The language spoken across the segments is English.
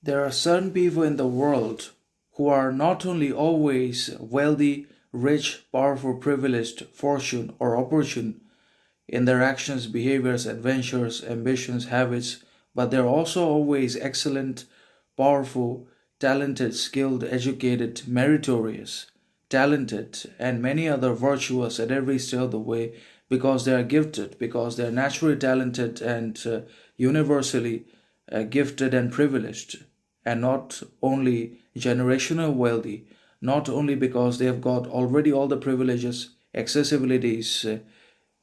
There are certain people in the world who are not only always wealthy, rich, powerful, privileged, fortune, or opportune in their actions, behaviors, adventures, ambitions, habits, but they're also always excellent, powerful, talented, skilled, educated, meritorious, talented, and many other virtuous at every step of the way because they are gifted, because they are naturally talented and universally gifted and privileged, and not only generational wealthy, not only because they have got already all the privileges, accessibilities,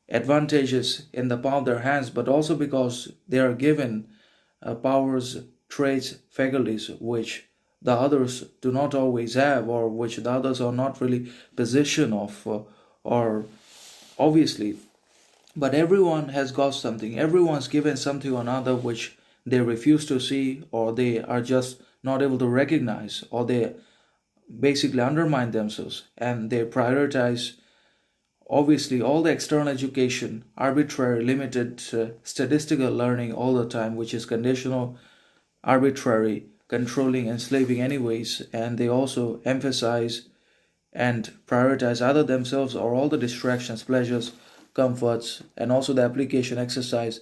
advantages in the palm of their hands, but also because they are given powers, traits, faculties which the others do not always have, or which the others are not really possession of, or obviously. But everyone has got something. Everyone's given something or another which they refuse to see, or they are just not able to recognize, or they basically undermine themselves and they prioritize obviously all the external education, arbitrary, limited statistical learning all the time, which is conditional, arbitrary, controlling, enslaving, anyways. And they also emphasize and prioritize either themselves or all the distractions, pleasures, comforts, and also the application exercise,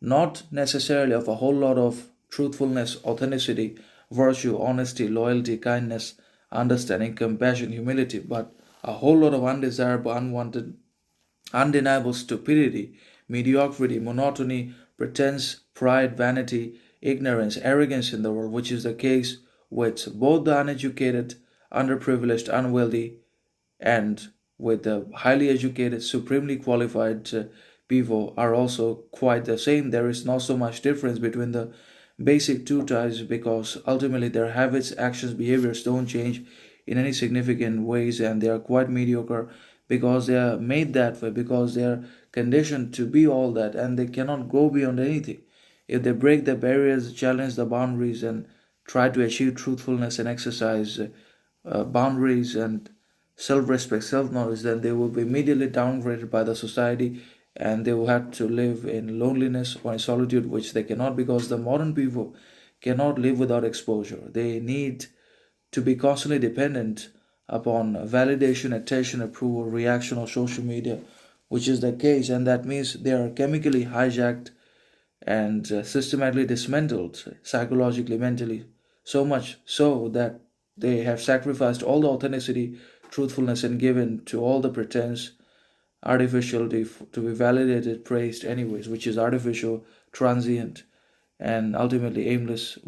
not necessarily of a whole lot of truthfulness, authenticity, virtue, honesty, loyalty, kindness, understanding, compassion, humility, but a whole lot of undesirable, unwanted, undeniable stupidity, mediocrity, monotony, pretense, pride, vanity, ignorance, arrogance in the world, which is the case with both the uneducated, underprivileged, unwealthy, and with the highly educated, supremely qualified people are also quite the same. There is not so much difference between the basic two types because ultimately their habits, actions, behaviors don't change in any significant ways, and they are quite mediocre because they are made that way, because they are conditioned to be all that, and they cannot go beyond anything. If they break the barriers, challenge the boundaries, and try to achieve truthfulness and exercise boundaries and self-respect, self-knowledge, then they will be immediately downgraded by the society, and they will have to live in loneliness or in solitude, which they cannot, because the modern people cannot live without exposure. They need to be constantly dependent upon validation, attention, approval, reaction of social media, which is the case, and that means they are chemically hijacked and systematically dismantled psychologically, mentally, so much so that they have sacrificed all the authenticity, truthfulness, and given to all the pretense, artificial to be validated, praised, anyways, which is artificial, transient, and ultimately aimless.